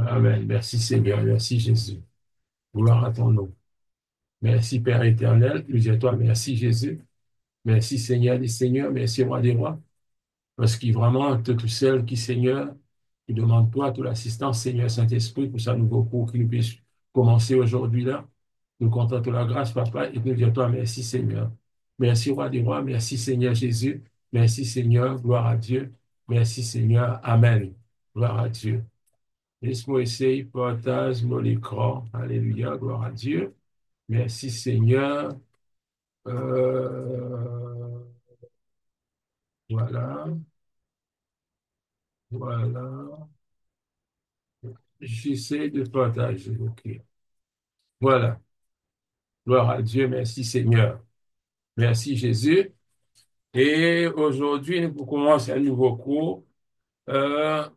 Amen. Merci Seigneur. Merci Jésus. Gloire à ton nom. Merci Père éternel. Nous à toi. Merci Jésus. Merci Seigneur des Seigneurs. Merci Roi des Rois. Parce qu'il vraiment, tout seul qui Seigneur, qui demande toi toute l'assistance Seigneur Saint-Esprit pour sa nouveau cours qui nous puisse commencer aujourd'hui là. Nous comptons de la grâce, Papa, et nous disons à toi merci Seigneur. Merci Roi des Rois. Merci Seigneur Jésus. Merci Seigneur. Gloire à Dieu. Merci Seigneur. Amen. Gloire à Dieu. Laisse-moi essayer, partage mon écran. Alléluia, gloire à Dieu. Merci Seigneur. Euh, voilà, voilà. J'essaie de partager. OK. Voilà. Gloire à Dieu. Merci Seigneur. Merci Jésus. Et aujourd'hui, nous commençons un nouveau cours. Euh,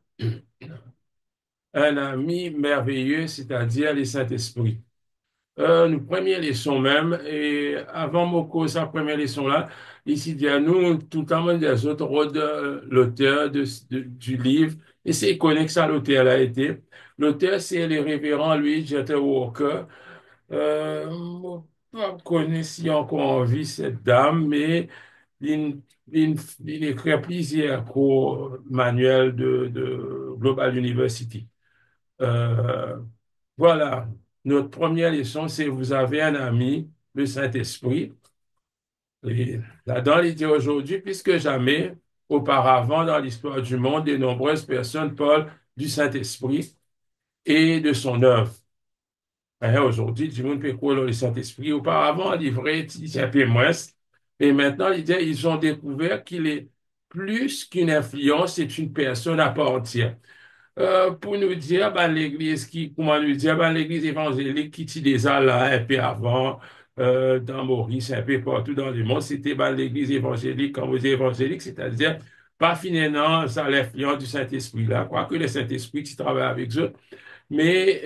un ami merveilleux, c'est-à-dire le Saint-Esprit. Nous première leçon même, et avant mon cours, sa première leçon là, ici, dit à nous, tout le monde des autres, l'auteur du livre, et c'est connu que ça, l'auteur a été. L'auteur, c'est le révérend Louis Jeter Walker. Pas connu si encore en vie cette dame, mais il, il écrit plusieurs cours manuels de Global University. Euh, voilà, notre première leçon, c'est vous avez un ami, le Saint-Esprit. Et là-dedans, il dit aujourd'hui, plus que jamais, auparavant dans l'histoire du monde, de nombreuses personnes parlent du Saint-Esprit et de son œuvre. Hein, aujourd'hui, du monde peut croire le Saint-Esprit. Auparavant, il vrai, il un peu moins. Et maintenant, il dit, ils ont découvert qu'il est plus qu'une influence, c'est une personne à part entière. Pour nous dire, ben, l'église qui, comment nous dire, ben, l'église évangélique qui était déjà là un peu avant, dans Maurice, un peu partout dans le monde, c'était ben, l'église évangélique, quand vous dites évangélique, c'est-à-dire pas finalement ça l'influence du Saint-Esprit là, quoique le Saint-Esprit qui travaille avec eux, mais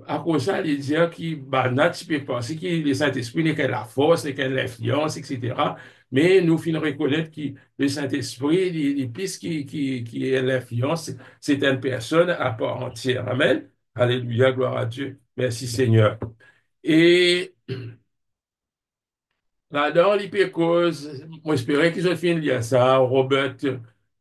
à cause de ça, il dit que bah, tu peux penser que le Saint-Esprit n'est que la force, n'est que l'influence, etc. Mais nous finissons reconnaître que le Saint-Esprit, plus qui est l'influence, c'est une personne à part entière. Amen. Alléluia, gloire à Dieu. Merci Seigneur. Et là-dedans, l'hypécause, moi, j'espérais qu'ils ont fini de lire ça, Robert,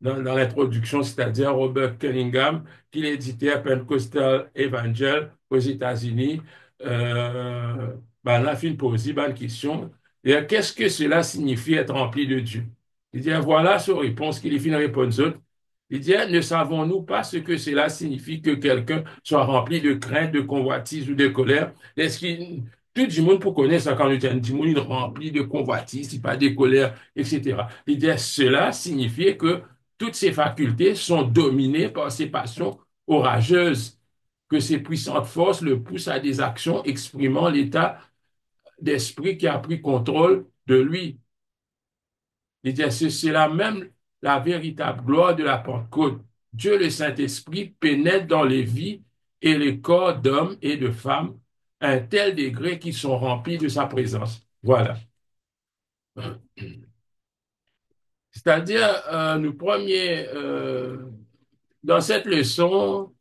dans l'introduction, c'est-à-dire Robert Cunningham, qui l'éditait à Pentecostal Evangel aux États-Unis. Ben, là, il pose une question. Et qu'est-ce que cela signifie être rempli de Dieu? Il dit, voilà sa réponse qu'il finit de répondre aux autres. Il dit, ne savons-nous pas ce que cela signifie que quelqu'un soit rempli de crainte, de convoitise ou de colère? Est-ce qu'il tout le monde pour connaître ça quand on dit un monde rempli de convoitise, pas de colère, etc. L'idée, cela signifie que toutes ces facultés sont dominées par ces passions orageuses, que ces puissantes forces le poussent à des actions exprimant l'état d'esprit qui a pris contrôle de lui. L'idée, c'est là même la véritable gloire de la Pentecôte. Dieu, le Saint-Esprit, pénètre dans les vies et les corps d'hommes et de femmes à un tel degré qu'ils sont remplis de sa présence. Voilà. C'est-à-dire, dans cette leçon,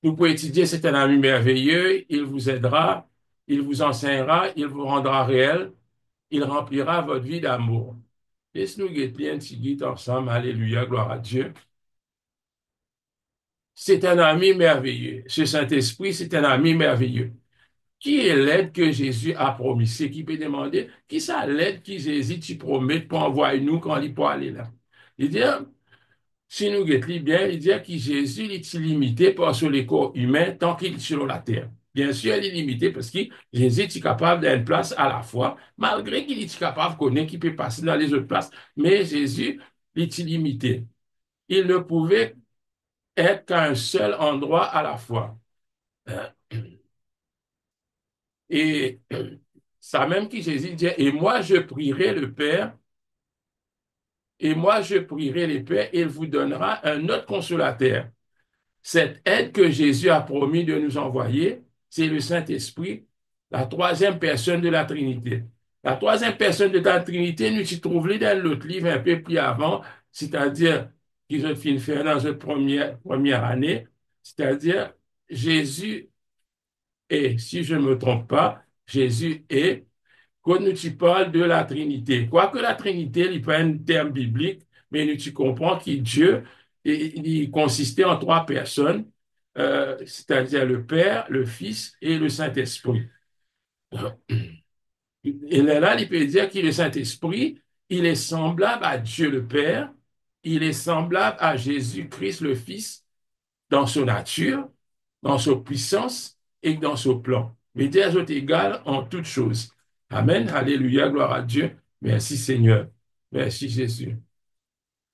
nous pouvons étudier, c'est un ami merveilleux, il vous aidera, il vous enseignera, il vous rendra réel, il remplira votre vie d'amour. Laisse-nous guetter un petit guide ensemble, alléluia, gloire à Dieu. C'est un ami merveilleux. Ce Saint-Esprit, c'est un ami merveilleux. Qui est l'aide que Jésus a promis? C'est qui peut demander, qui ça l'aide que Jésus tu promets pour envoyer nous quand il peut aller là? Il dit, si nous guettons bien, il dit que Jésus est illimité par sur les corps humains tant qu'il est sur la terre. Bien sûr, il est limité parce que Jésus est capable d'une place à la fois, malgré qu'il est capable de connaître qu'il peut passer dans les autres places, mais Jésus est illimité. Il ne pouvait être qu'à un seul endroit à la fois. Et ça même qui Jésus dit, et moi je prierai le Père, et moi je prierai le Père, et il vous donnera un autre consolateur. Cette aide que Jésus a promis de nous envoyer, c'est le Saint-Esprit, la troisième personne de la Trinité. La troisième personne de la Trinité, nous y trouvons dans l'autre livre un peu plus avant, c'est-à-dire qu'ils ont fini de faire dans cette première année, C'est-à-dire, Jésus est, si je ne me trompe pas, Jésus est, quand nous tu parles de la Trinité. Quoique la Trinité n'est pas un terme biblique, mais nous tu comprends que Dieu, il consistait en trois personnes, c'est-à-dire le Père, le Fils et le Saint-Esprit. Et là, il peut dire que le Saint-Esprit, il est semblable à Dieu le Père, il est semblable à Jésus-Christ le Fils dans sa nature, dans sa puissance et dans son plan. Mais Dieu est égal en toutes choses. Amen. Alléluia. Gloire à Dieu. Merci Seigneur. Merci Jésus.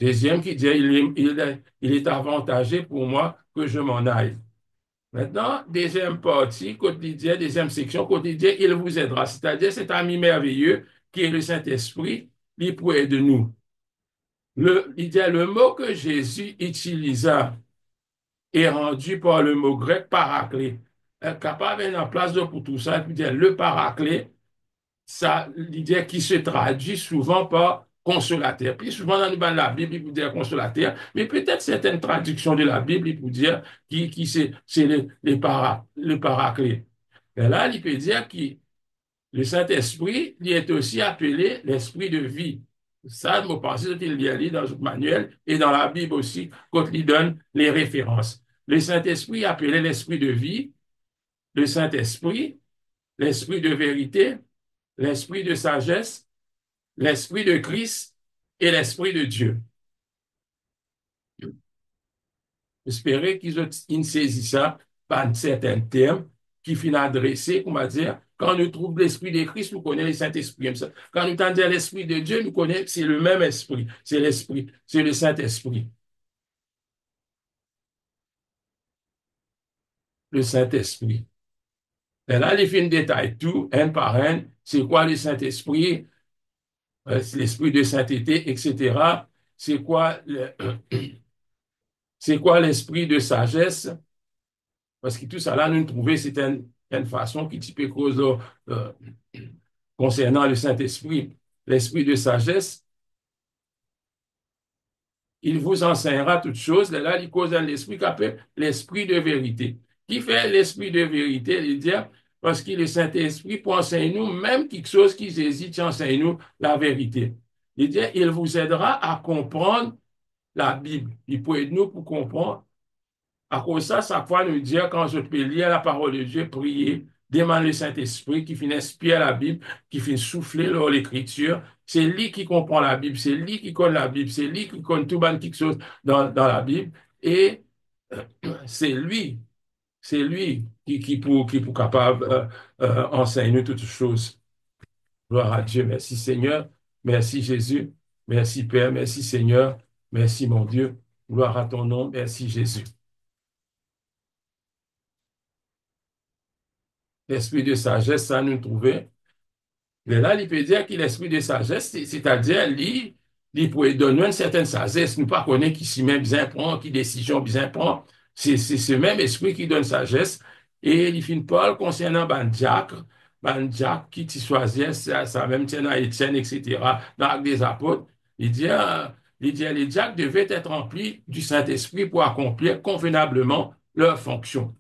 Deuxième qui dit, il est avantagé pour moi que je m'en aille. Maintenant, deuxième partie, quotidien, deuxième section, quotidien, il vous aidera. C'est-à-dire cet ami merveilleux qui est le Saint-Esprit, il pourrait aider nous. Il dit, le mot que Jésus utilisa est rendu par le mot grec paraclet. Capable en place de pour tout ça, il dit le paraclet, ça, l'idée qui se traduit souvent par consolateur. Puis souvent dans la Bible, il peut dire consolateur, mais peut-être certaines traductions de la Bible, il peut dire qui c'est le paraclet. Et là, il peut dire que le Saint-Esprit, il est aussi appelé l'esprit de vie. Ça, je pense qu'il y a lu dans le manuel et dans la Bible aussi, quand il donne les références. Le Saint-Esprit appelé l'esprit de vie, le Saint-Esprit, l'esprit de vérité, l'esprit de sagesse, l'esprit de Christ et l'esprit de Dieu. J'espérais qu'ils saisissent ça par certains termes qui finissent adressés, on va dire, quand nous trouvons l'esprit de Christ, nous connaissons le Saint-Esprit. Quand nous entendons l'esprit de Dieu, nous connaissons, c'est le même esprit, c'est l'esprit, c'est le Saint-Esprit. Le Saint-Esprit. Et là, les films détaillent tout, un par un, c'est quoi le Saint-Esprit, l'esprit de sainteté, etc. C'est quoi c'est quoi l'esprit de sagesse? Parce que tout ça là, nous trouvons, c'est une façon qui type cause euh, concernant le Saint-Esprit, l'esprit de sagesse. Il vous enseignera toutes choses. Là, il cause l'esprit qu'appelle l'esprit de vérité. Qui fait l'esprit de vérité? Il dit, parce que le Saint-Esprit pour enseigner nous, même quelque chose qui hésite, enseigne nous la vérité. Il dit, il vous aidera à comprendre la Bible. Il peut aider nous pour comprendre. À cause de ça, chaque fois, nous dire, quand je peux lire la parole de Dieu, prier, demander le Saint-Esprit qui finit inspirer la Bible, qui finit souffler dans l'écriture. C'est lui qui comprend la Bible, c'est lui qui connaît la Bible, c'est lui qui connaît tout bon quelque chose dans la Bible. Et c'est lui, qui pour capable enseigner toutes choses. Gloire à Dieu. Merci Seigneur. Merci Jésus. Merci Père. Merci Seigneur. Merci mon Dieu. Gloire à ton nom. Merci Jésus. L'esprit de sagesse, ça nous trouvait. Mais là, il peut dire que l'esprit de sagesse, c'est-à-dire, il peut donner une certaine sagesse. Nous pas connaître qui s'y met bien prend, qui décision bien prend. C'est ce même esprit qui donne sagesse. Et il finit Paul concernant ban diacre qui t'y choisit, ça même tient à Étienne, etc., dans l'Acte des apôtres. Il dit, les diacres devaient être remplis du Saint-Esprit pour accomplir convenablement leurs fonctions.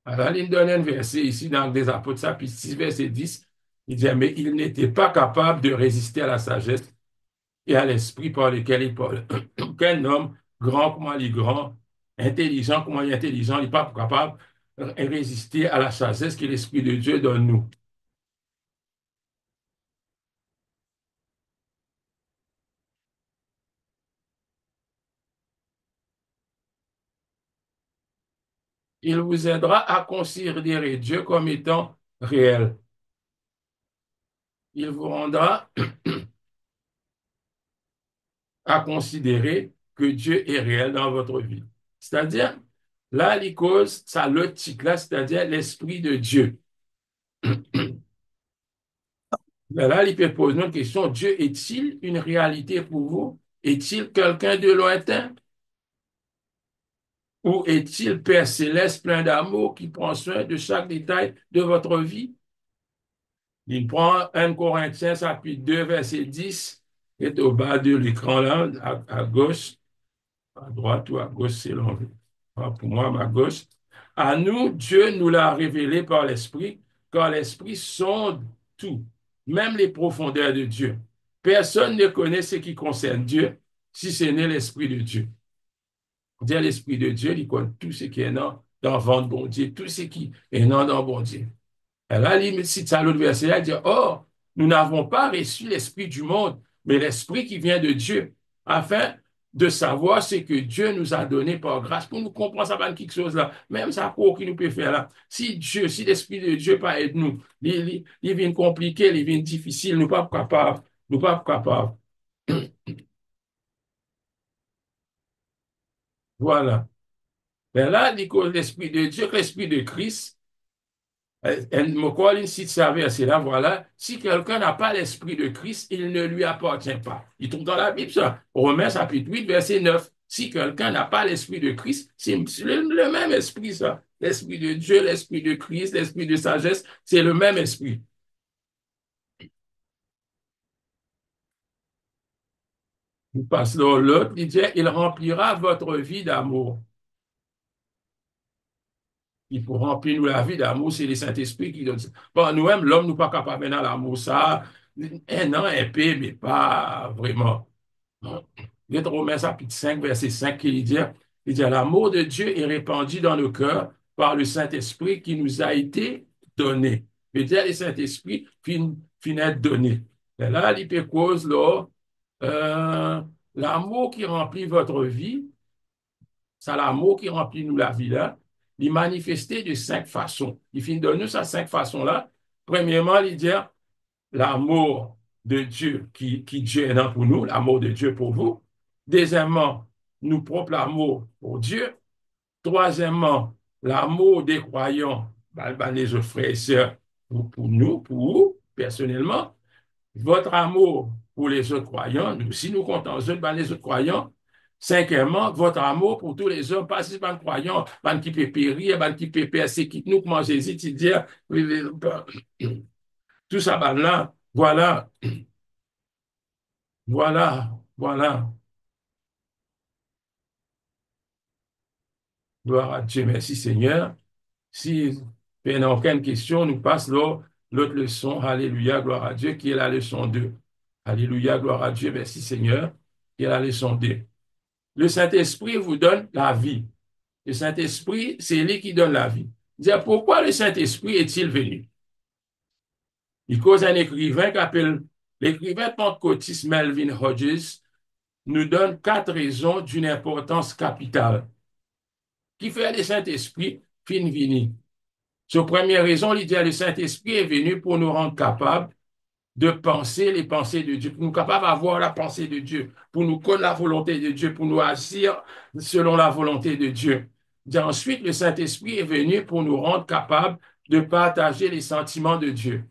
Alors, il donne un verset ici dans des Apôtres, ça, puis 6, verset 10, il dit, mais il n'était pas capable de résister à la sagesse et à l'esprit par lequel il parle. Qu'un homme grand, comment il est grand, intelligent, comment il est intelligent, il n'est pas capable de résister à la sagesse que l'Esprit de Dieu donne nous. Il vous aidera à considérer Dieu comme étant réel. Il vous rendra à considérer que Dieu est réel dans votre vie. C'est-à-dire, là, les causes, ça l'optique là, c'est-à-dire l'Esprit de Dieu. Mais là, il peut poser une question, Dieu est-il une réalité pour vous? Est-il quelqu'un de lointain? Ou est-il Père céleste plein d'amour qui prend soin de chaque détail de votre vie? Il prend 1 Corinthiens chapitre 2, verset 10, qui est au bas de l'écran là, à gauche, à droite ou à gauche, c'est l'envers. Pour moi, ma gauche. À nous, Dieu nous l'a révélé par l'Esprit, car l'Esprit sonde tout, même les profondeurs de Dieu. Personne ne connaît ce qui concerne Dieu, si ce n'est l'Esprit de Dieu. Dire l'Esprit de Dieu, il connaît tout ce qui est dans le ventre bon Dieu, tout ce qui est dans bon Dieu. Et là, il cite ça l'autre verset, il dit, or, nous n'avons pas reçu l'Esprit du monde, mais l'Esprit qui vient de Dieu, afin de savoir ce que Dieu nous a donné par grâce, pour nous comprendre ça va quelque chose là, même ça quoi qui nous peut faire là. Si Dieu, si l'Esprit de Dieu pas aide nous, il vient compliqué, il vient difficile, nous pas capables, nous pas capables. Voilà. Mais là, il dit l'Esprit de Dieu, l'Esprit de Christ, Colin cite ça verset là, voilà. Si quelqu'un n'a pas l'esprit de Christ, il ne lui appartient pas. Il trouve dans la Bible ça. Romains chapitre 8, verset 9. Si quelqu'un n'a pas l'esprit de Christ, c'est le même esprit ça. L'esprit de Dieu, l'esprit de Christ, l'esprit de sagesse, c'est le même esprit. Parce que l'autre, il dit, il remplira votre vie d'amour. Il faut remplir nous la vie d'amour, c'est le Saint-Esprit qui donne ça. Bon, nous-mêmes, l'homme, nous pas capable maintenant l'amour, ça, un an, un peu, mais pas vraiment. Non. Il est Romains chapitre 5, verset 5, il dit, l'amour de Dieu est répandu dans nos cœurs par le Saint-Esprit qui nous a été donné. Peut-être le Saint-Esprit finit donné. Et là, il peut cause, là, euh, l'amour qui remplit votre vie, c'est l'amour qui remplit nous la vie là, il manifesté de 5 façons. Il finit de nous ça 5 façons là. Premièrement, il dit l'amour de Dieu qui Dieu est dans pour nous, l'amour de Dieu pour vous. Deuxièmement, nous propre l'amour pour Dieu. Troisièmement, l'amour des croyants, les autres frères et sœurs, pour nous, pour vous, personnellement. Votre amour pour les autres croyants, si nous comptons les autres croyants. Cinquièmement, votre amour pour tous les hommes, pas si les croyants, qui peut périr, qui peut persécuter nous, comment Jésus dit, tout ça, là, voilà, voilà, voilà. Gloire à Dieu, merci Seigneur. Si il n'y a aucune question, nous passons l'autre leçon, Alléluia, gloire à Dieu, qui est la leçon 2. Alléluia, gloire à Dieu, merci Seigneur, qui est la leçon 2. Le Saint-Esprit vous donne la vie. Le Saint-Esprit, c'est lui qui donne la vie. Dire pourquoi le Saint-Esprit est-il venu? Il cause un écrivain qui appelle l'écrivain pentecôtiste Melvin Hodges nous donne 4 raisons d'une importance capitale qui fait le Saint-Esprit fin vini. Sur première raison, il dit le Saint-Esprit est venu pour nous rendre capables de penser les pensées de Dieu, pour nous capables d'avoir la pensée de Dieu, pour nous connaître la volonté de Dieu, pour nous agir selon la volonté de Dieu. Et ensuite, le Saint-Esprit est venu pour nous rendre capables de partager les sentiments de Dieu.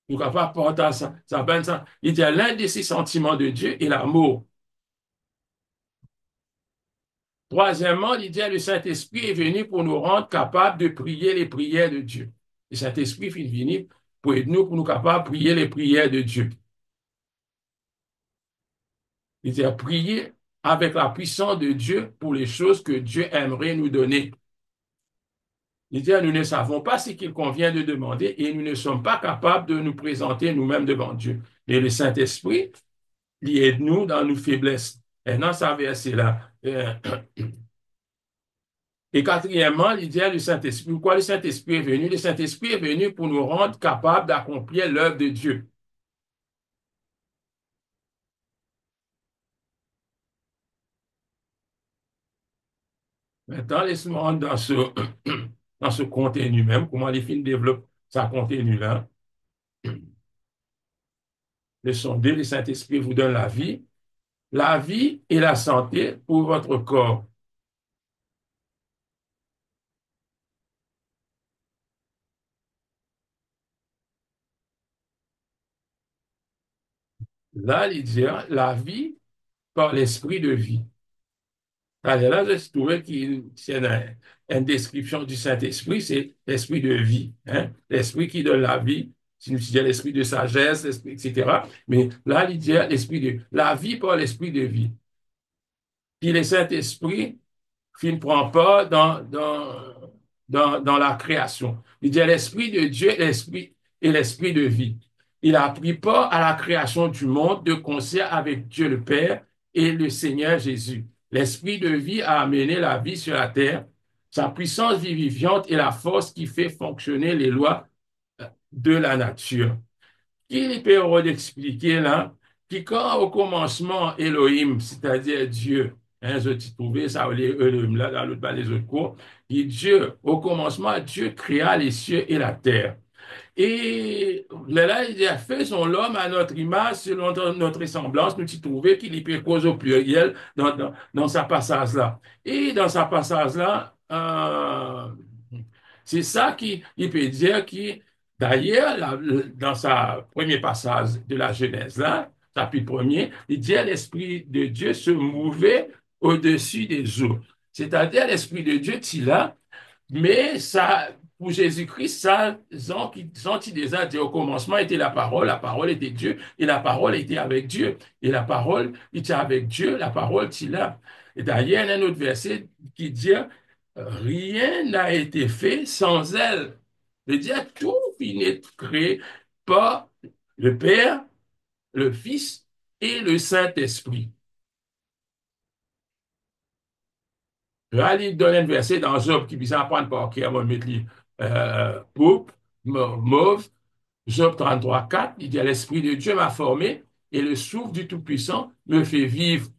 Nous sommes capables de partager ça. Il dit l'un de ces sentiments de Dieu est l'amour. Troisièmement, il dit le Saint-Esprit est venu pour nous rendre capables de prier les prières de Dieu. Le Saint-Esprit est venu pour aider nous, pour nous capables de prier les prières de Dieu. Il dit à prier avec la puissance de Dieu pour les choses que Dieu aimerait nous donner. Il dit nous ne savons pas ce qu'il convient de demander et nous ne sommes pas capables de nous présenter nous-mêmes devant Dieu. Et le Saint-Esprit, il aide-nous dans nos faiblesses. Et dans sa verset-là. Et quatrièmement, il dit le Saint-Esprit. Pourquoi le Saint-Esprit est venu? Le Saint-Esprit est venu pour nous rendre capables d'accomplir l'œuvre de Dieu. Maintenant, laisse-moi rentrer dans ce contenu même, comment les films développent ça contenu-là. Leçon 2, le Saint-Esprit vous donne la vie et la santé pour votre corps. Là, il dit la vie par l'esprit de vie. Alors là, je trouvais qu'il y a une description du Saint-Esprit, c'est l'esprit de vie. Hein? L'esprit qui donne la vie, si nous disons l'esprit de sagesse, l'esprit, etc. Mais là, il dit l'esprit de la vie par l'esprit de vie. Puis le Saint-Esprit, qui ne prend pas dans la création. Il dit l'esprit de Dieu, l'esprit et l'esprit de vie. Il n'a pris pas à la création du monde de concert avec Dieu le Père et le Seigneur Jésus. L'esprit de vie a amené la vie sur la terre, sa puissance vivifiante et la force qui fait fonctionner les lois de la nature. Il peut d'expliquer là, qui quand au commencement Elohim, c'est-à-dire Dieu, hein, je t'ai trouvé ça, Elohim là, dans l'autre, dans les autres cours, dit Dieu, au commencement, Dieu créa les cieux et la terre. Et là, il dit, faisons l'homme à notre image, selon notre ressemblance, nous t'y trouver qu'il y peut cause au pluriel dans sa passage-là. Et dans sa passage-là, c'est ça qui, il peut dire qui, d'ailleurs, dans sa premier passage de la Genèse, là, chapitre premier, il dit, l'Esprit de Dieu se mouvait au-dessus des eaux. C'est-à-dire, l'Esprit de Dieu, il là, mais ça, pour Jésus-Christ, ça, ils déjà dit au commencement était la parole était Dieu, et la parole était avec Dieu, et la parole était avec Dieu, la parole était là. Et d'ailleurs, il y a un autre verset qui dit, rien n'a été fait sans elle. C'est-à-dire, tout finit créé par le Père, le Fils et le Saint-Esprit. Là, il donne un verset dans Job qui vise à prendre par cœur, on va mettre poupe, mauve, Job 33, 4, il dit, l'Esprit de Dieu m'a formé et le souffle du Tout-Puissant me fait vivre.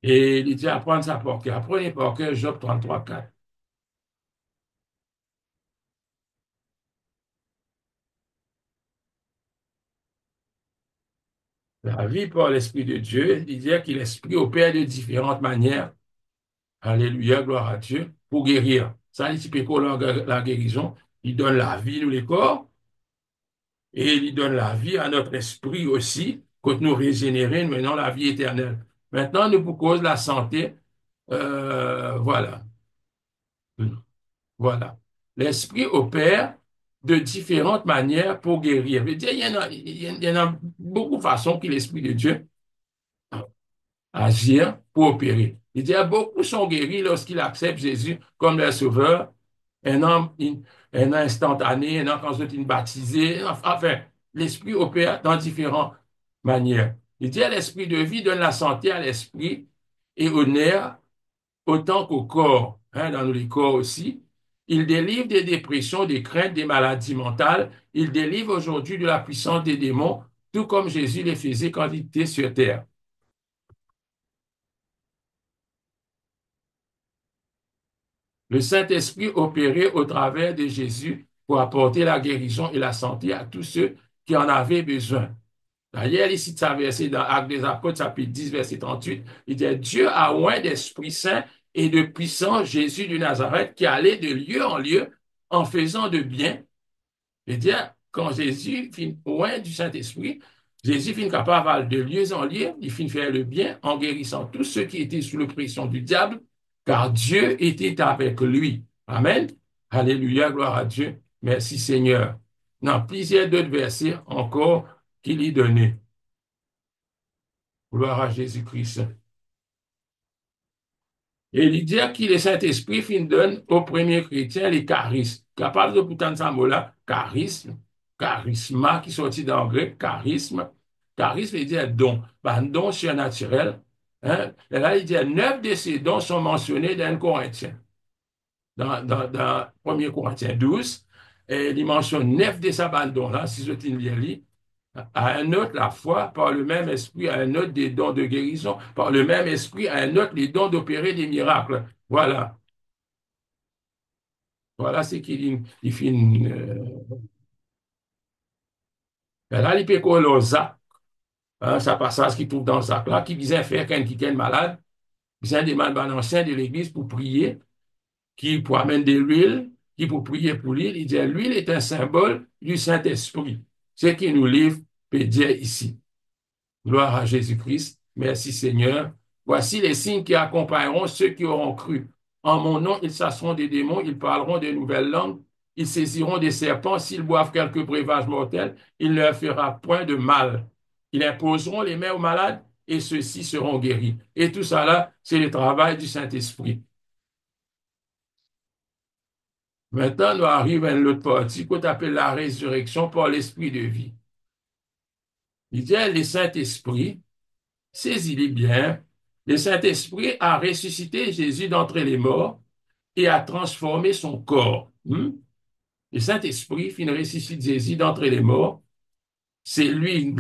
Et il dit, apprendre ça par cœur. Apprenez par cœur Job 33, 4. La vie par l'Esprit de Dieu, il dit que l'Esprit opère de différentes manières. Alléluia, gloire à Dieu, pour guérir. Ça, il dit, pour la guérison, il donne la vie, nous les corps, et il donne la vie à notre esprit aussi, quand nous régénérer, nous menons la vie éternelle. Maintenant, nous pour cause la santé, voilà. Voilà. L'esprit opère de différentes manières pour guérir. Je veux dire, il y en a beaucoup de façons que l'Esprit de Dieu agir pour opérer. Il dit, beaucoup sont guéris lorsqu'ils acceptent Jésus comme leur sauveur. Un homme, un instantané, un homme quand ils sont baptisés. Enfin, l'Esprit opère dans différentes manières. Il dit, l'Esprit de vie donne la santé à l'esprit et au nerf autant qu'au corps, hein, dans les corps aussi. Il délivre des dépressions, des craintes, des maladies mentales. Il délivre aujourd'hui de la puissance des démons, tout comme Jésus les faisait quand il était sur terre. Le Saint-Esprit opérait au travers de Jésus pour apporter la guérison et la santé à tous ceux qui en avaient besoin. D'ailleurs, ici, ça verset dans Actes des Apôtres, chapitre 10, verset 38, il dit, Dieu a oint d'Esprit Saint et de puissance Jésus de Nazareth qui allait de lieu en lieu en faisant de bien. C'est-à-dire, quand Jésus fin oint du Saint-Esprit, Jésus fin capable de lieu en lieu, il fin faire le bien en guérissant tous ceux qui étaient sous l'oppression du diable, car Dieu était avec lui. Amen. Alléluia, gloire à Dieu. Merci Seigneur. Dans plusieurs d'autres versets encore qu'il y donnait. Gloire à Jésus-Christ. Et il dit qu'il est Saint-Esprit qui donne aux premiers chrétiens les charismes. Capable de pourtant ça mot-là, charisme, charisma qui sortit dans le grec, charisme. Charisme veut dire don. Un don surnaturel. Hein? Et là, il dit 9 de ces dons sont mentionnés dans 1 Corinthiens. Dans 1 Corinthiens 12, et il mentionne 9 de ces dons-là, si je t'ai lu, à un autre la foi, par le même esprit, à un autre des dons de guérison, par le même esprit, à un autre les dons d'opérer des miracles. Voilà. Voilà ce qu'il il fait. Là, il peut qu'on Zach, hein, ça passage qui trouve dans Zach là, qui vient faire quelqu'un qui est malade, vient demander à l'ancien de l'église pour prier, qui pour amener de l'huile, qui pour prier pour l'huile. Il dit, l'huile est un symbole du Saint-Esprit. Ce qui nous livre peut dire ici. Gloire à Jésus-Christ. Merci Seigneur. Voici les signes qui accompagneront ceux qui auront cru. En mon nom, ils chasseront des démons, ils parleront de nouvelles langues, ils saisiront des serpents, s'ils boivent quelques breuvages mortels, il ne leur fera point de mal. Ils imposeront les mains aux malades et ceux-ci seront guéris. Et tout ça là, c'est le travail du Saint-Esprit. Maintenant, nous arrivons à l'autre partie qu'on appelle la résurrection par l'esprit de vie. Il dit, le Saint-Esprit, saisis-les bien, le Saint-Esprit a ressuscité Jésus d'entre les morts et a transformé son corps. Le Saint-Esprit fit ressusciter Jésus d'entre les morts. C'est lui,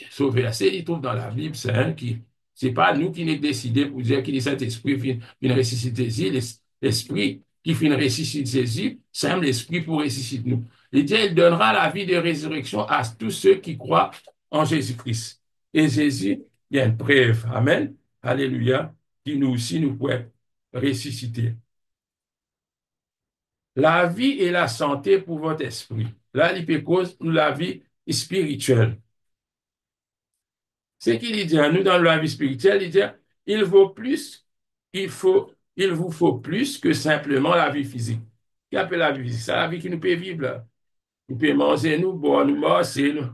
ce verset, il trouve dans la Bible, c'est pas nous qui nous décidé pour dire que le Saint-Esprit fit ressusciter Jésus, l'Esprit qui fit ressusciter Jésus, c'est l'Esprit pour ressusciter nous. Il dit, il donnera la vie de résurrection à tous ceux qui croient en Jésus-Christ. Et Jésus, il y a une preuve, Amen, Alléluia, qui nous aussi nous pourrait ressusciter. La vie et la santé pour votre esprit. Là, l'hypécause ou la vie spirituelle. C'est qu'il dit à nous dans la vie spirituelle, il dit, il vaut plus, il vous faut plus que simplement la vie physique. Qu'appelle la vie physique? C'est la vie qui nous peut vivre là. Nous pouvons manger, nous boire, nous marcher, nous,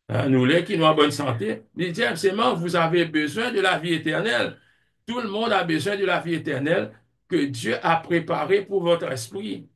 hein, nous les qui nous en bonne santé. Il dit absolument, vous avez besoin de la vie éternelle. Tout le monde a besoin de la vie éternelle que Dieu a préparée pour votre esprit.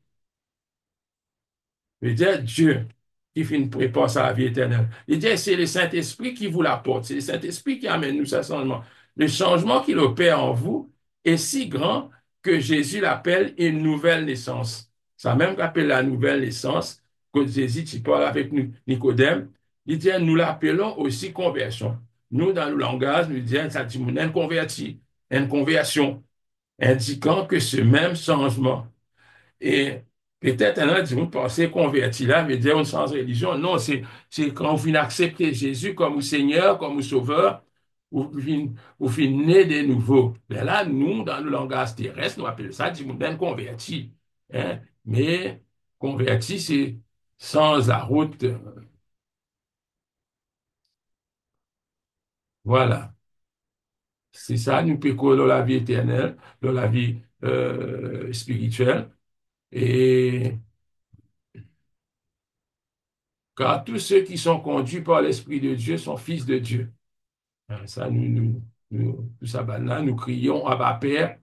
Il dit Dieu qui fait une préparation à la vie éternelle. Il dit c'est le Saint-Esprit qui vous l'apporte. C'est le Saint-Esprit qui amène nous ce changement. Le changement qu'il opère en vous est si grand que Jésus l'appelle une nouvelle naissance. Ça même qu'appelle la nouvelle naissance, que Jésus, tu parles avec Nicodème, il dit, nous l'appelons aussi conversion. Nous, dans le langage, nous disons, ça dit, une converti, une conversion, indiquant que ce même changement et peut-être un autre, vous pensez converti là, veut dire on change de religion. Non, c'est quand vous finissez accepter Jésus comme Seigneur, comme Sauveur, vous finissez de nouveau. Mais là, nous, dans le langage terrestre, nous appelons ça du monde converti. Hein? Mais converti, c'est sans la route. Voilà. C'est ça, nous pécons dans la vie éternelle, dans la vie spirituelle. Et car tous ceux qui sont conduits par l'Esprit de Dieu sont fils de Dieu. Ça, tout ça, ben là, nous crions, Abba Père.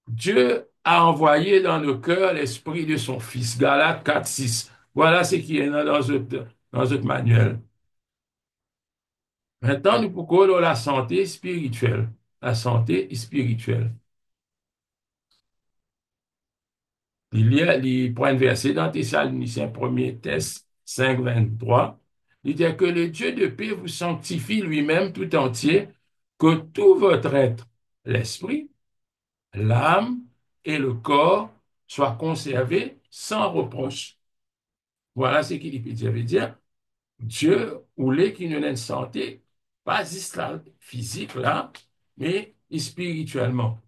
Dieu a envoyé dans nos cœurs l'Esprit de son Fils. Galates 4, 6. Voilà ce qui est dans notre manuel. Maintenant, nous pouvons la santé spirituelle. La santé spirituelle. Il prend un verset dans Thessaloniciens 1er Thess 5, 23. Il dit que le Dieu de paix vous sanctifie lui-même tout entier, que tout votre être, l'esprit, l'âme et le corps soient conservés sans reproche. Voilà ce qu'il peut dire. Il veut dire, Dieu voulait qu'il y ait une santé, pas juste là, physique là, mais spirituellement.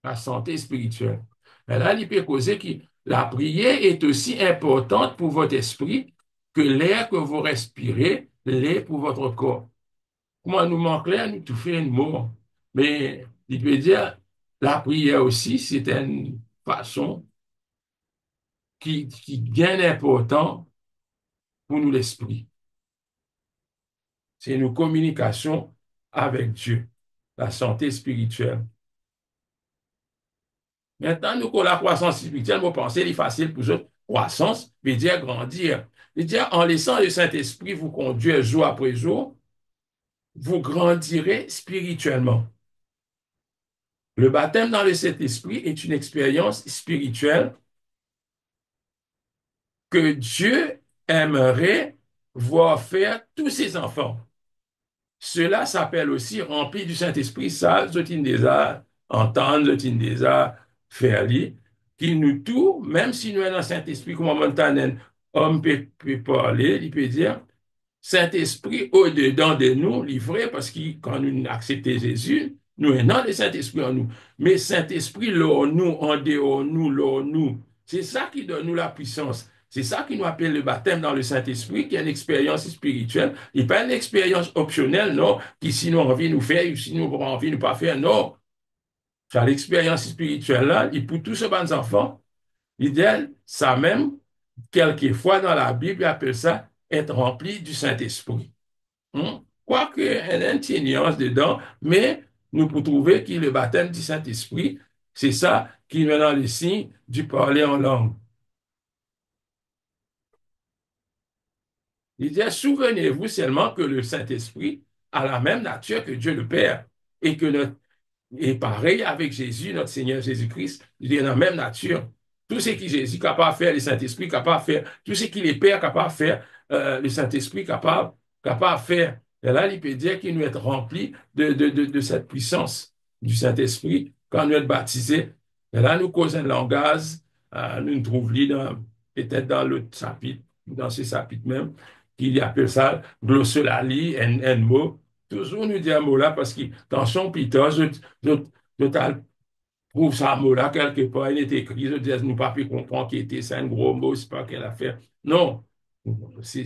La santé spirituelle. Mais là, il peut causer que la prière est aussi importante pour votre esprit que l'air que vous respirez l'est pour votre corps. Comment nous manque l'air, nous tout fait une mort. Mais il peut dire, la prière aussi, c'est une façon qui gagne important pour nous l'esprit. C'est une communication avec Dieu, la santé spirituelle. Maintenant, nous, pour la croissance spirituelle, vous pensez, il est facile pour eux. Croissance veut dire grandir. Veut dire, en laissant le Saint-Esprit vous conduire jour après jour, vous grandirez spirituellement. Le baptême dans le Saint-Esprit est une expérience spirituelle que Dieu aimerait voir faire tous ses enfants. Cela s'appelle aussi rempli du Saint-Esprit. Ça, c'est une des arts, entendre, c'est une des arts, faire qui nous tout, même si nous sommes dans le Saint-Esprit, comme en montagne, homme peut parler, il peut dire, Saint-Esprit au-dedans de nous, livré, parce que quand nous acceptons Jésus, nous avons le Saint-Esprit en nous. Mais Saint-Esprit, là, nous, en dehors, nous, là, nous. C'est ça qui donne nous la puissance. C'est ça qui nous appelle le baptême dans le Saint-Esprit, qui est une expérience spirituelle. Il n'est pas une expérience optionnelle, non, qui si nous envie nous faire, ou si nous avons envie nous pas faire, non. C'est l'expérience spirituelle là, et pour tous ces bons enfants, l'idéal, ça même, quelquefois dans la Bible, il appelle ça être rempli du Saint-Esprit. Quoique, il y a une petite nuance dedans, mais nous pouvons trouver que le baptême du Saint-Esprit, c'est ça qui met dans le signe du parler en langue. Il dit, souvenez-vous seulement que le Saint-Esprit a la même nature que Dieu le Père et que notre et pareil avec Jésus, notre Seigneur Jésus-Christ, il est dans la même nature. Tout ce que Jésus est capable de faire, le Saint-Esprit est capable de faire. Tout ce qu'il est Père capable de faire, le Saint-Esprit est capable de faire. Et là, il peut dire qu'il nous est rempli de cette puissance du Saint-Esprit quand nous sommes baptisés. Et là, nous causons un langage, nous nous trouvons peut-être dans le chapitre, dans ce chapitre même, qu'il appelle ça glossolalie, un mot. Toujours nous dire un mot là parce que dans son piton, je trouve ça mot là quelque part, il est écrit, je dis, nous pas pu comprendre qu'il était, c'est un gros mot, c'est pas quelle affaire. Non, c'est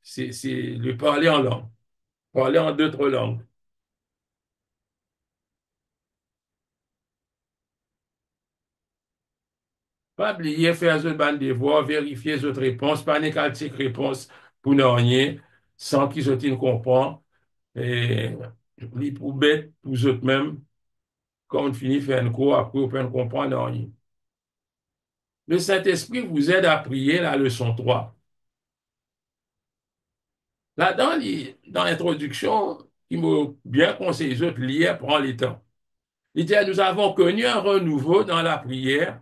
le parler en langue, parler en d'autres langues. Pas oublier, faire votre bande devoir, vérifier votre réponse, pas n'importe réponse pour ne rien, sans qu'ils ne comprennent. Et les pour bête, pour eux mêmes, quand on finit de faire un cours, après, on peut ne comprendre rien. Le Saint-Esprit vous aide à prier la leçon 3. Là-dedans, dans l'introduction, il m'a bien conseillé les autres de lire, prendre le temps. Il dit, nous avons connu un renouveau dans la prière,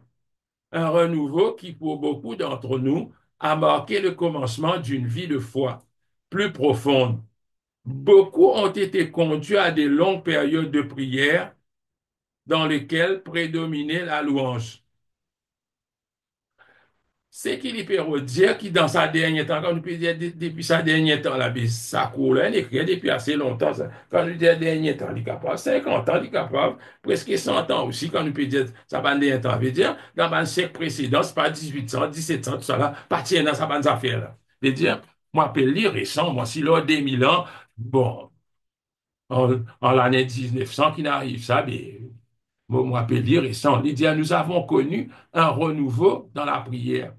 un renouveau qui, pour beaucoup d'entre nous, a marqué le commencement d'une vie de foi plus profonde. Beaucoup ont été conduits à des longues périodes de prière dans lesquelles prédominait la louange. C'est qu'il peut dire que dans sa dernière temps, quand on peut dire depuis sa dernière temps, là, ça court là, il écrit depuis assez longtemps. Ça. Quand on dit dernier temps, il est capable, 50 ans, il est capable, presque 100 ans aussi, quand on peut dire ça va dernier temps, veut dire, dans le siècle précédent, c'est pas 1800, 1700, tout ça là, partir dans sa bande affaire là. Veut dire, moi, je peux lire récent, moi, si l'autre des 1000 ans, bon, en l'année 1900 qui n'arrive ça, mais moi, je peux lire récent. Il dit, nous avons connu un renouveau dans la prière.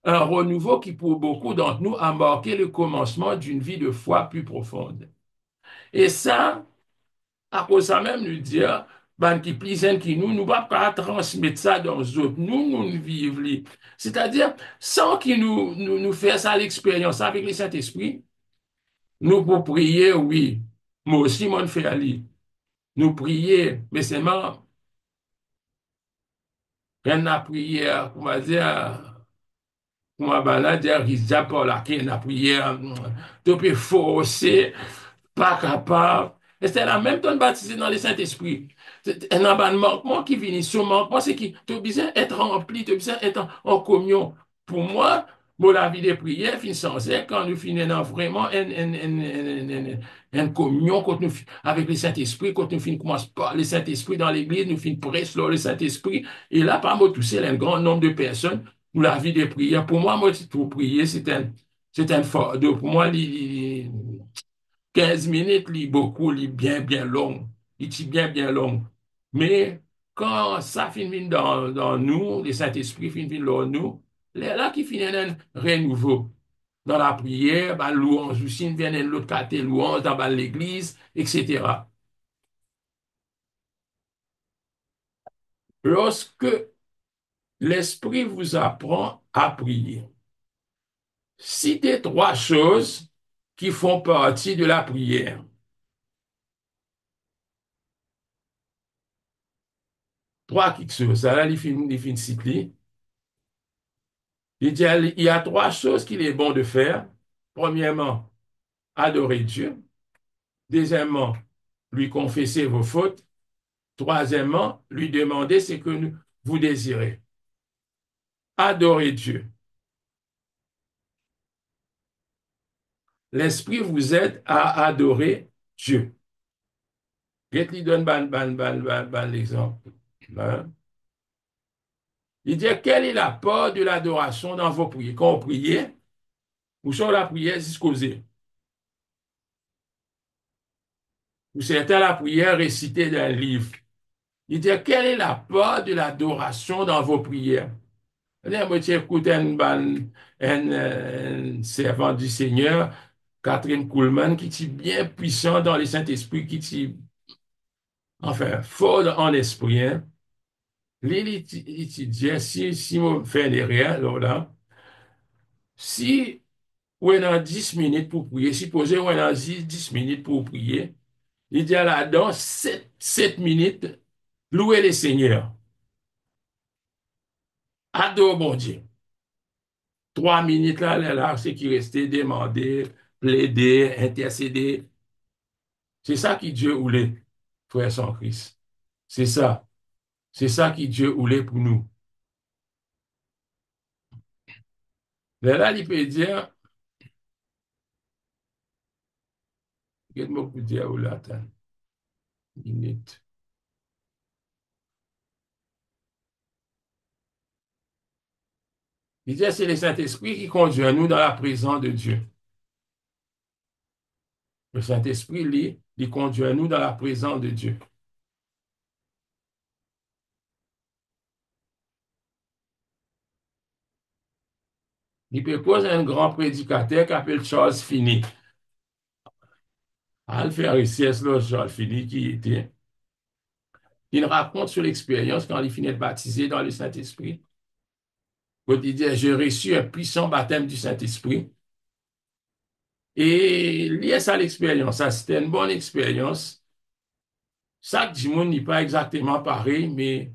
Un renouveau qui, pour beaucoup d'entre nous, a marqué le commencement d'une vie de foi plus profonde. Et ça, à cause de ça même, nous dire, ben, qui plaisent qui nous, nous va pas transmettre ça dans les autres. Nous vivons. C'est-à-dire, sans qu'ils nous fassent ça l'expérience avec le Saint-Esprit, nous pour prier, oui. Moi aussi, moi, je fais aller. Nous prier, mais c'est seulement, rien à prier, on va dire, moi, ben là, dire, il y a pas là, qui a prié, depuis forcer, pas capable. Et c'est la même temps baptisé dans le Saint-Esprit. C'est un manquement qui vient. Ce manquement, c'est que tu as besoin d'être rempli, tu as besoin d'être en communion. Pour moi, bon, la vie de prière finit sans cesse quand nous finissons vraiment une communion quand nous, avec le Saint-Esprit, quand nous finissons commence par le Saint-Esprit dans l'Église, nous finissons presse sur le Saint-Esprit. Et là, par moi, tout seul, un grand nombre de personnes, nous, la vie de prière. Pour moi, pour prier, c'est un fardeau. Pour moi, 15 minutes, lit beaucoup, lit bien, bien long. Il est bien long. Mais quand ça finit dans nous, le Saint-Esprit finit dans nous, là qui finit un renouveau. Dans la prière, bah, louange aussi, vient de l'autre côté, louange dans l'église, etc. Lorsque l'Esprit vous apprend à prier, citez trois choses qui font partie de la prière. Trois choses. Ça, là, il finit citer. Il y a trois choses qu'il est bon de faire. Premièrement, adorer Dieu. Deuxièmement, lui confesser vos fautes. Troisièmement, lui demander ce que vous désirez. Adorer Dieu. L'Esprit vous aide à adorer Dieu. Je lui donne l'exemple. Hein? Il dit, quelle est la part de l'adoration dans vos prières? Quand vous priez, vous sur la prière jusqu'aux yeux. Ou c'était la prière récitée d'un livre. Il dit, quelle est la part de l'adoration dans vos prières? Moi, j'écoute un servant du Seigneur, Catherine Kuhlman, qui est bien puissant dans le Saint-Esprit, qui est, enfin, fort en esprit. Hein. Lui, il dit, si on fait rien, alors là, si on a 10 minutes pour prier, supposez on a 10 minutes pour prier, il dit là-dedans, 7 minutes, louer le Seigneur, adore mon Dieu. 3 minutes là, c'est qui restait demander, plaider, intercéder. C'est ça qui Dieu voulait, frère sans Christ. C'est ça. C'est ça qui Dieu voulait pour nous. Mais là, il peut dire, qu'est-ce que je dire, ou là, attends, une minute. Il dit, c'est le Saint-Esprit qui conduit à nous dans la présence de Dieu. Le Saint-Esprit, lui, il conduit à nous dans la présence de Dieu. Il peut cause un grand prédicateur qui s'appelle Charles Finney. Alpha RCS, là, Charles Finney, qui était. Il raconte sur l'expérience quand il finit de baptiser dans le Saint-Esprit. Quand il dit, j'ai reçu un puissant baptême du Saint-Esprit. Et lié à l'expérience, ça, c'était une bonne expérience. Chaque monde n'est pas exactement pareil, mais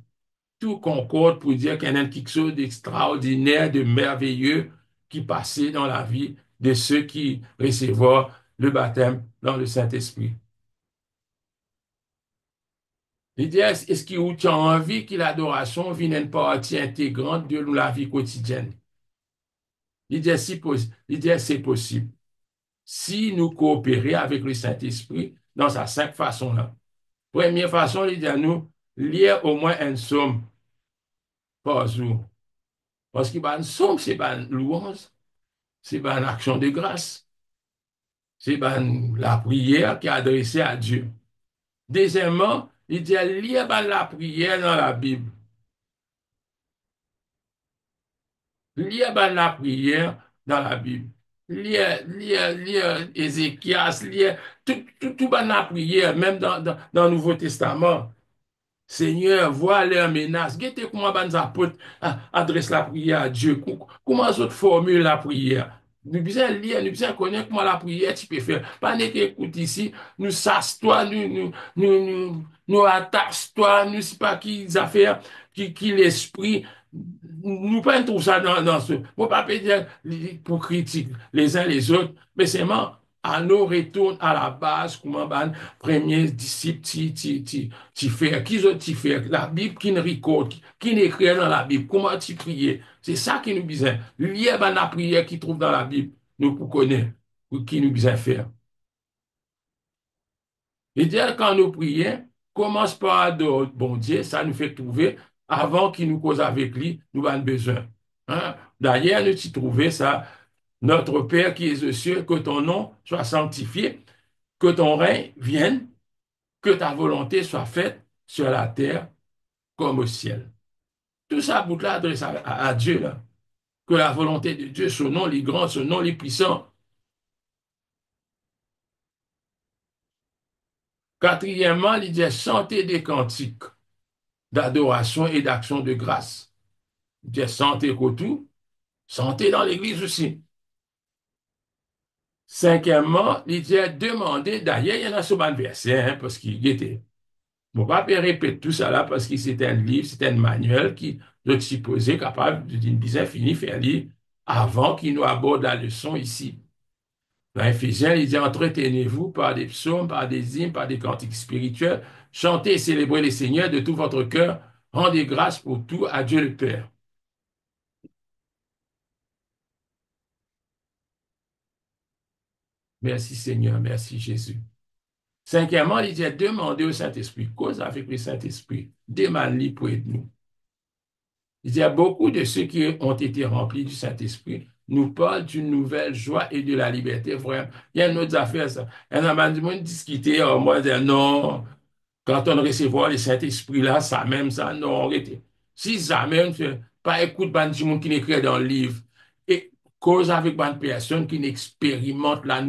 tout concorde pour dire qu'il y a quelque chose d'extraordinaire, de merveilleux qui passait dans la vie de ceux qui recevaient le baptême dans le Saint-Esprit. Il dit, est-ce qu'il y a envie que l'adoration vienne une partie intégrante de la vie quotidienne? Il dit, c'est possible. Si nous coopérons avec le Saint-Esprit dans sa 5 façons-là. Première façon, il dit à nous, lire au moins un psaume par jour. Parce que une psaume, c'est pas une louange, c'est pas une action de grâce. C'est pas la prière qui est adressée à Dieu. Deuxièmement, il dit, lire la prière dans la Bible. Lire la prière dans la Bible. Lire Ézéchias, lire tout la prière, même dans le Nouveau Testament. Seigneur, vois leurs menaces. Guettez comment les apôtres adressent la prière à Dieu. Comment ils formulent la prière. Nous besoin lire, nous besoin connaître comment la prière tu peux faire. Pas écoute ici, nous sasse-toi, nous attache-toi, nous sais pas qui affaires, qui l'esprit. Nous pas trouver ça dans ce. Faut pas dire pour critiquer les uns les autres, mais c'est à nous retourne à la base, comment ban premier disciple tu fais, qui ont tu fais, la Bible qui ne recorde, qui n'écrit dans la Bible, comment tu prier. C'est ça qui nous besoin. Lire la prière qui trouve dans la Bible, nous pour connaître, qui nous besoin faire. Et dire quand nous prions, commence par adorer bon Dieu, ça nous fait trouver, avant qu'il nous cause avec lui, nous avons besoin. Hein? D'ailleurs, nous tu trouver ça, notre Père qui est aux cieux, que ton nom soit sanctifié, que ton règne vienne, que ta volonté soit faite sur la terre comme au ciel. Tout ça, bout là, adresse à Dieu, là. Que la volonté de Dieu, son nom, les grands, son nom, les puissants. Quatrièmement, il dit chanter des cantiques d'adoration et d'action de grâce. Il dit chanter tout, chanter dans l'église aussi. Cinquièmement, il dit demander, d'ailleurs, il y en a sur le verset, hein, parce qu'il était. Bon, pas répéter tout ça là, parce que c'est un livre, c'est un manuel qui doit supposer capable d'une bien fini faire lire avant qu'il nous aborde la leçon ici. Dans Éphésiens, il dit entretenez-vous par des psaumes, par des hymnes, par des cantiques spirituels, chantez et célébrez les Seigneurs de tout votre cœur, rendez grâce pour tout à Dieu le Père. Merci Seigneur, merci Jésus. Cinquièmement, il dit demandez au Saint-Esprit, cause avec le Saint-Esprit, demande-lui pour aider nous. Il y a beaucoup de ceux qui ont été remplis du Saint-Esprit nous parlent d'une nouvelle joie et de la liberté, frère. Il y a une autre affaire, ça. Il y en a du monde discuter, moi, dire non, quand on recevra le Saint-Esprit là, ça même, ça, non, arrêtez. Si ça même, pas écoute ban du monde qui écrit dans le livre et cause avec ban personne qui n'expérimente pas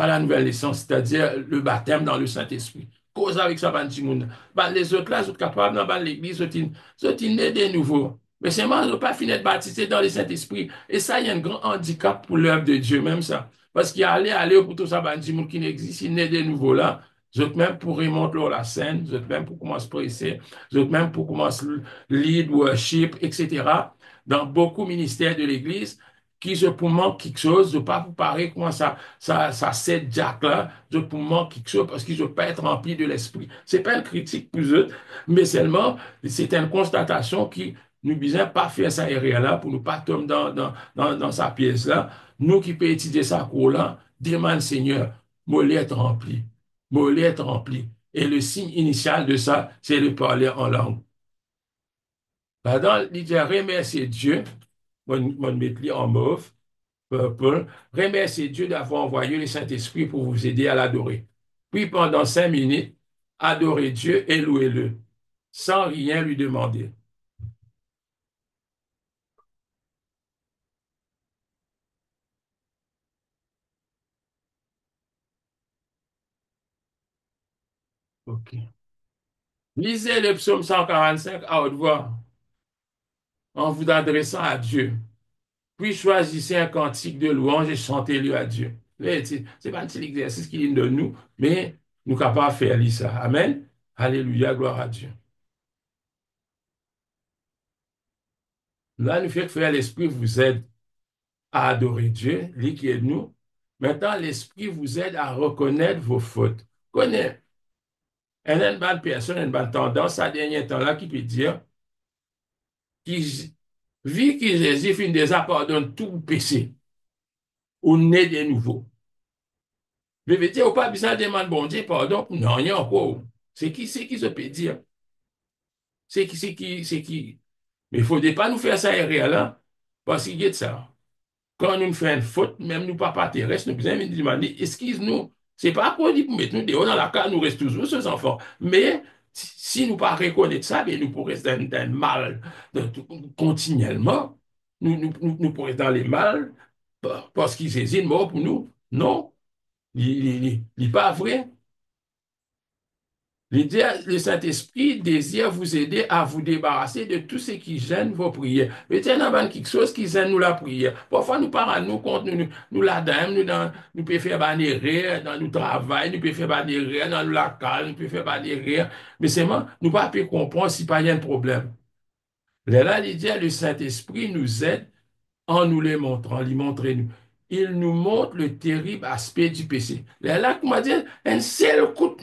la nouvelle naissance, c'est-à-dire le baptême dans le Saint-Esprit. Cause avec ça, ban du monde. Ban les autres là, sont capables dans ban l'église, sont nés de nouveau. Mais c'est moi, ils n'ont pas fini de baptiser dans le Saint-Esprit. Et ça, il y a un grand handicap pour l'œuvre de Dieu, même ça. Parce qu'il y a aller pour tout ça, ban du monde qui n'existe, il naît de nouveau là. Vous êtes même pour remonter la scène, vous êtes même pour commencer à presser, vous êtes même pour commencer lead, worship, etc. Dans beaucoup de ministères de l'Église, qui se pour manquer quelque chose, de pas vous parler comment ça cède Jack là, de pour manquer quelque chose parce qu'ils ne veulent pas être remplis de l'esprit. C'est pas une critique pour eux, mais seulement c'est une constatation qui nous disons pas faire ça area là pour nous pas tomber dans sa pièce là. Nous qui peut étudier ça cours là, demande Seigneur, moi être rempli. Mollet est rempli. Et le signe initial de ça, c'est de parler en langue. Pardon, il dit remercier Dieu, mon mettre en mauve, purple, remercier Dieu d'avoir envoyé le Saint-Esprit pour vous aider à l'adorer. Puis pendant 5 minutes, adorez Dieu et louez-le, sans rien lui demander. OK. Lisez le psaume 145 à haute voix en vous adressant à Dieu. Puis choisissez un cantique de louange et chantez-le à Dieu. C'est pas un petit exercice qui est de nous, mais nous sommes capables de faire ça. Amen. Alléluia, gloire à Dieu. Là, nous fait faire l'Esprit vous aide à adorer Dieu, lui qui est nous. Maintenant, l'Esprit vous aide à reconnaître vos fautes. Connaît. Elle a une bonne personne, une bonne tendance à dernier temps là qui peut dire, qui vit qui Jésus fin déjà pardonne tout péché, ou né de nouveau. Mais veut dire, ou pas besoin de demander bon Dieu pardon, non, il y a encore. C'est qui se peut dire? C'est qui? Mais il ne faudrait pas nous faire ça réel, hein? Parce qu'il y a de ça. Quand nous faisons une faute, même nous, papa terrestre, nous besoin de demander, excuse-nous. C'est pas pour dire pour mettre nous dehors dans la case, nous restons toujours ces enfants. Mais si nous ne pas reconnaître ça, bien, nous pourrons rester dans le mal continuellement. Nous pourrons être dans les mal parce qu'ils hésitent mort pour nous. Non, il n'est pas vrai. Le Saint-Esprit désire vous aider à vous débarrasser de tout ce qui gêne vos prières. Mais il y a quelque chose qui gêne nous la prière. Parfois, nous parlons, nous compte, nous la dame, nous pouvons faire banner rire dans notre travail, nous pouvons faire banner rire dans la cale, nous pouvons faire banner rire. Mais c'est moi, nous ne pouvons pas comprendre si pas y a un problème. Là, il dit, le Saint-Esprit nous aide en nous les montrant, lui montrer-nous. Il nous montre le terrible aspect du péché. Là, comment dire, un seul coup,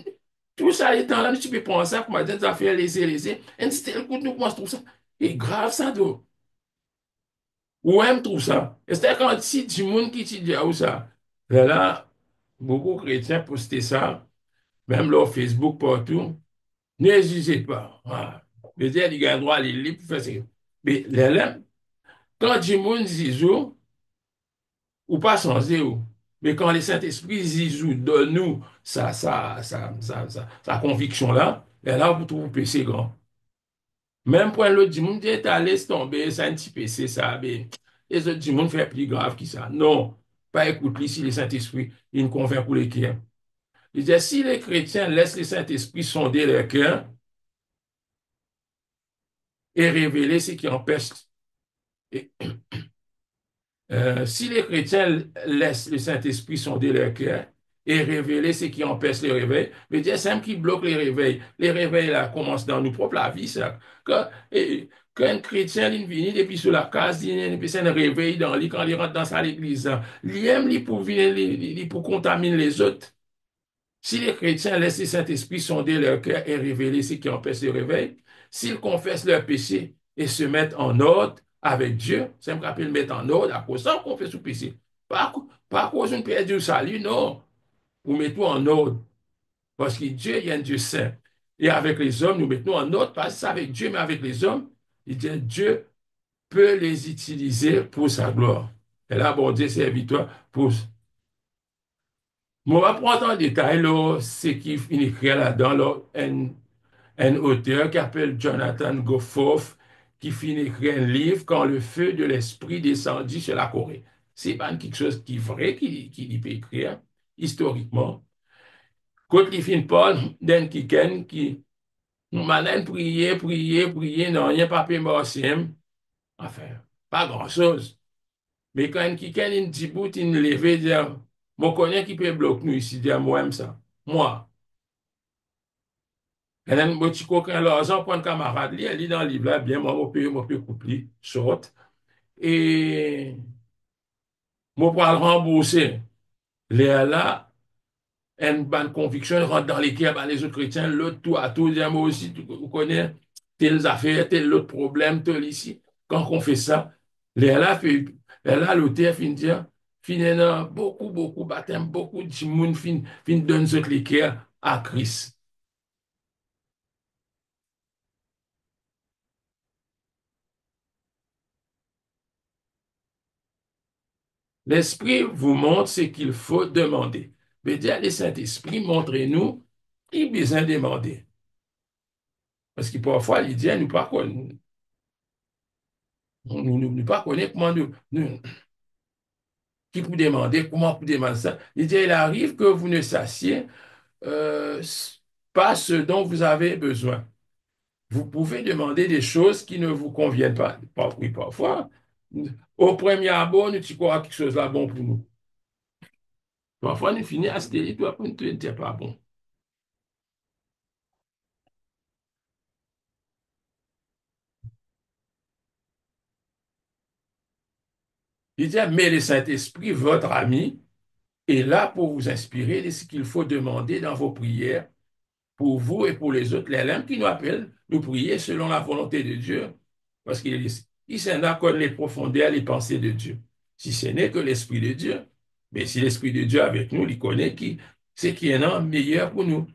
tout ça étant là, tu peux penser, comment dire, des affaires lésées, un seul coup, nous, moi, je trouve ça, et grave ça, donc. Ou même trouve ça. Et c'est quand si du monde qui te dit, ah, où ça? Là, beaucoup de chrétiens postaient ça, même leur Facebook, partout. N'hésitez pas. Voilà. Je veux dire, il a le droit à les lire pour faire ça. Mais là, quand du monde dit, ou pas changer. Mais quand le Saint-Esprit Zizou donne-nous sa conviction-là, et là, vous trouvez péché grand. Même pour l'autre du monde, dit, laisse tomber, c'est un petit péché, ça. Mais les autres du monde font plus grave que ça. Non, pas écouter si le Saint-Esprit, il ne convainc pour les cœurs. Il dit, si les chrétiens laissent le Saint-Esprit sonder leur cœur et révéler ce qui empêche, et si les chrétiens laissent le Saint-Esprit sonder leur cœur et révéler ce qui empêche les réveils, mais Dieu c'est qui bloque les réveils là commencent dans nos propres la vie, ça. Quand un chrétien il vient depuis sur la case, il c'est un réveil dans lui quand il rentre dans sa église, hein. Il aime lui pour venir, pour contaminer les autres. Si les chrétiens laissent le Saint-Esprit sonder leur cœur et révéler ce qui empêche le réveil, s'ils confessent leurs péchés et se mettent en ordre avec Dieu, ça me rappelle mettre en ordre à cause ça qu'on fait sous péché. Pas à cause d'une perdu du salut, non. Vous mettez en ordre. Parce que Dieu, il y a un Dieu saint. Et avec les hommes, nous mettons en ordre, pas avec Dieu, mais avec les hommes. Il dit, Dieu peut les utiliser pour sa gloire. Et là, bon Dieu, serviteur pour... On va prendre en détail là, ce qui finit écrit là-dedans, là, un auteur qui s'appelle Jonathan Goforth, qui finit écrire un livre quand le feu de l'esprit descendit sur la Corée. C'est pas quelque chose qui est vrai qu'il peut écrire historiquement. Quand il finit Paul, d'un qui m'en prier, prier, prier, non, il n'y a pas pu marcher. Enfin, pas grand-chose. Mais quand quelqu'un il dit bout, il levé, dire, moi, connais qui peut bloquer nous ici, dire, moi, j'aime ça. Moi. Et là, moi, tu comprends l'argent pour un camarade, il lit dans le livre là, bien, moi, je peux couper, short. Et, moi, pour le rembourser. Là, une bonne conviction rentre dans les cœurs, ben, les autres chrétiens, l'autre, tout à tout, dire, moi aussi, tu connais telles affaires, tel autre problème, tel ici. Quand on fait ça, là, l'auteur finit dire, finalement, beaucoup, beaucoup baptême, beaucoup de monde fin donne ce les cœurs à Christ. L'Esprit vous montre ce qu'il faut demander. Mais dire, le Saint-Esprit, montrez-nous qui besoin de demander. Parce que parfois, il dit, nous pas connaître comment qui vous demander, comment vous demander ça. Il dit, il arrive que vous ne sachiez euh, pas ce dont vous avez besoin. Vous pouvez demander des choses qui ne vous conviennent pas. Oui, parfois, au premier abord, nous tu crois quelque chose là bon pour nous. Parfois, nous finissons à se dire, toi, pour nous dire pas bon. Il dit, mais le Saint-Esprit, votre ami, est là pour vous inspirer de ce qu'il faut demander dans vos prières pour vous et pour les autres, les lames qui nous appellent, nous prier selon la volonté de Dieu, parce qu'il s'en a connaît les profondeurs, les pensées de Dieu. Si ce n'est que l'Esprit de Dieu, mais si l'Esprit de Dieu avec nous, il connaît qui, c'est qui est un meilleur pour nous.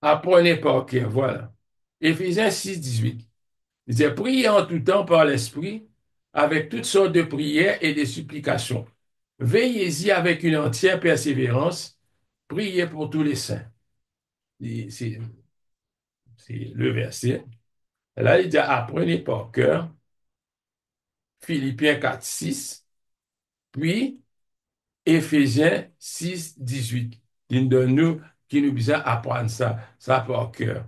Apprenez par cœur, voilà. Éphésiens 6, 18. Il disait, priez en tout temps par l'Esprit, avec toutes sortes de prières et de supplications. Veillez-y avec une entière persévérance, priez pour tous les saints. C'est le verset. Là, il dit, apprenez par cœur Philippiens 4, 6, puis Éphésiens 6, 18. Il donne nous qui nous besoin apprendre ça par cœur.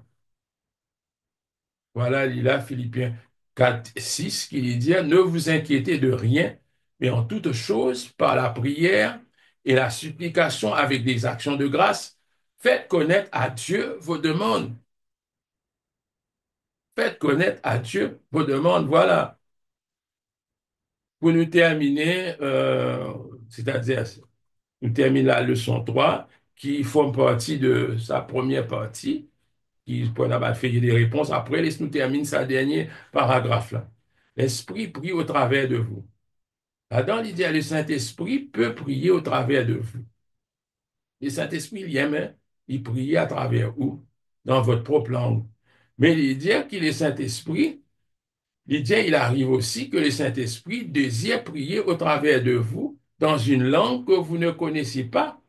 Voilà, il a Philippiens 4, 6 qui lui dit, ne vous inquiétez de rien, mais en toute chose, par la prière et la supplication avec des actions de grâce, faites connaître à Dieu vos demandes. Faites connaître à Dieu vos demandes. Voilà. Pour nous terminer, c'est-à-dire, nous terminons la leçon 3 qui forme partie de sa première partie, qui pour avoir fait des réponses. Après, laisse-nous terminer sa dernier paragraphe là. L'Esprit prie au travers de vous. Là-dedans, l'idée, le Saint-Esprit peut prier au travers de vous. Le Saint-Esprit, il aime, il prie à travers vous, dans votre propre langue. Mais il dit que le Saint-Esprit, il arrive aussi que le Saint-Esprit désire prier au travers de vous dans une langue que vous ne connaissez pas.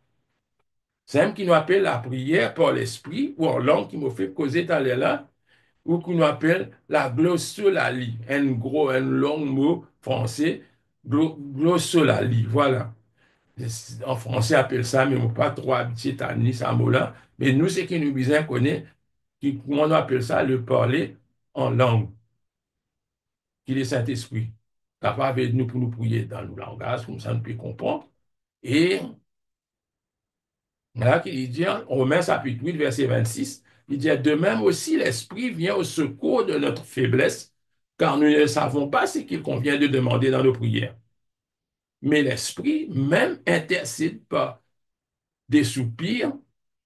C'est même qui nous appelle la prière par l'Esprit, ou en langue qui me fait causer tout à l'heure là, ou qu'on nous appelle la glossolalie, un long mot français, glossolalie, voilà. En français, on appelle ça, mais on pas trop habitué à ni ce mot-là. Mais nous, c'est qui nous besoin connaître, comment on appelle ça, le parler en langue, qui est le Saint-Esprit, capable de nous pour nous prier dans le langage, comme ça nous peut comprendre. Et là, il dit, Romains chapitre 8, verset 26, il dit, de même aussi l'Esprit vient au secours de notre faiblesse, car nous ne savons pas ce qu'il convient de demander dans nos prières. Mais l'Esprit même intercède par des soupirs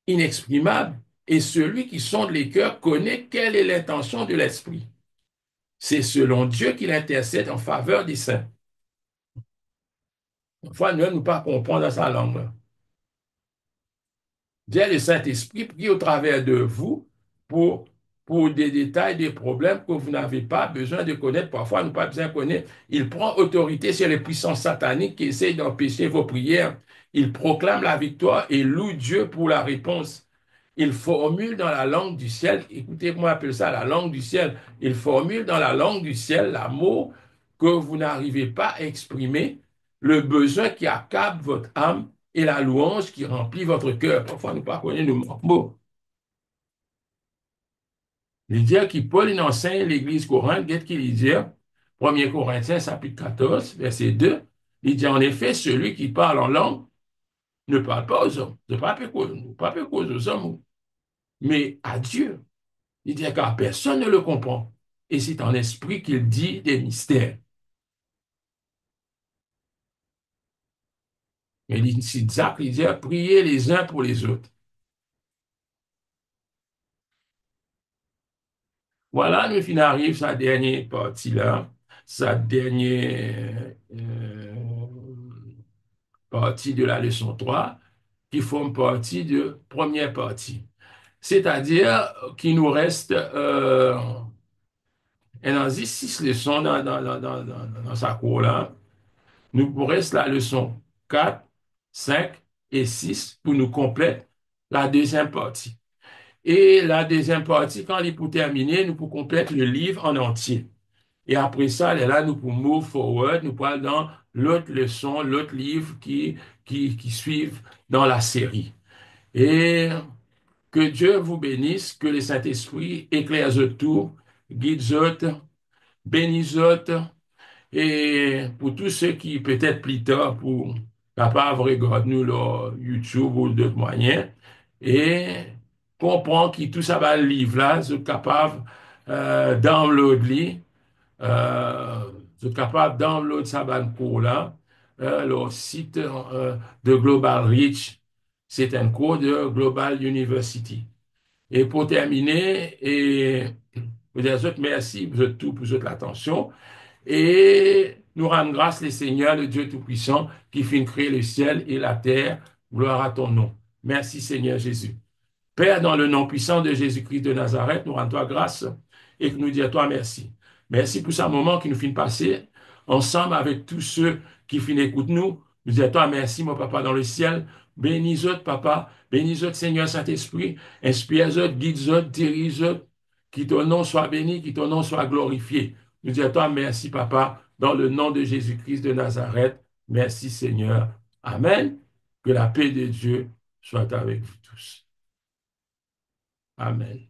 inexprimables, et celui qui sonde les cœurs connaît quelle est l'intention de l'Esprit. C'est selon Dieu qu'il intercède en faveur des saints. Parfois, nous ne pas comprendre dans sa langue. Dieu, le Saint-Esprit, prie au travers de vous pour, pour des détails, des problèmes que vous n'avez pas besoin de connaître. Parfois, nous pas besoin de connaître. Il prend autorité sur les puissances sataniques qui essayent d'empêcher vos prières. Il proclame la victoire et loue Dieu pour la réponse. Il formule dans la langue du ciel, écoutez-moi, appelle ça la langue du ciel. Il formule dans la langue du ciel l'amour que vous n'arrivez pas à exprimer, le besoin qui accable votre âme et la louange qui remplit votre cœur. Parfois, nous ne connaissons nos mots. Il dit qu'il Paul il enseigne l'Église corinthienne, qu'est-ce qu'il dit? 1 Corinthiens, chapitre 14, verset 2. Il dit en effet, celui qui parle en langue ne parle pas aux hommes, ne parle pas aux hommes, mais à Dieu. Il dit car personne ne le comprend. Et c'est en esprit qu'il dit des mystères. Mais il dit, Jacques, il dit, priez les uns pour les autres. Voilà, nous fin arrive sa dernière partie là, sa dernière partie de la leçon 3, qui forme partie de première partie. C'est-à-dire qu'il nous reste, elle en dit 6 leçons dans sa cour là. Nous nous reste la leçon 4, 5 et 6 pour nous compléter la deuxième partie. Et la deuxième partie, quand il est pour terminer, nous pour compléter le livre en entier. Et après ça, là, nous pour move forward, nous parlons dans l'autre leçon, l'autre livre qui suivent dans la série. Et que Dieu vous bénisse, que le Saint-Esprit éclaire tout, guide tout, bénisse tout, et pour tous ceux qui peut-être plus tard pour capable regarder nous leur YouTube ou d'autres moyens et comprendre que tout ça va le livre là, sont capable download euh, sont capables de download ça ban cours là, leur site de Global Reach, c'est un cours de Global University. Et pour terminer, et vous autres, merci pour tout, pour votre attention. Et nous rendons grâce les Seigneurs, le Dieu Tout-Puissant, qui fit créer le ciel et la terre. Gloire à ton nom. Merci Seigneur Jésus. Père, dans le nom puissant de Jésus-Christ de Nazareth, nous rendons toi grâce et que nous disons toi merci. Merci pour ce moment qui nous finit passer ensemble avec tous ceux qui finissent écouter nous. Nous disons toi merci, mon papa dans le ciel. Bénis autres, papa. Bénis autres, Seigneur Saint-Esprit. Inspire autres, guide autres, dirige autres. Que ton nom soit béni, que ton nom soit glorifié. Nous disons toi merci, papa, dans le nom de Jésus-Christ de Nazareth. Merci, Seigneur. Amen. Que la paix de Dieu soit avec vous tous. Amen.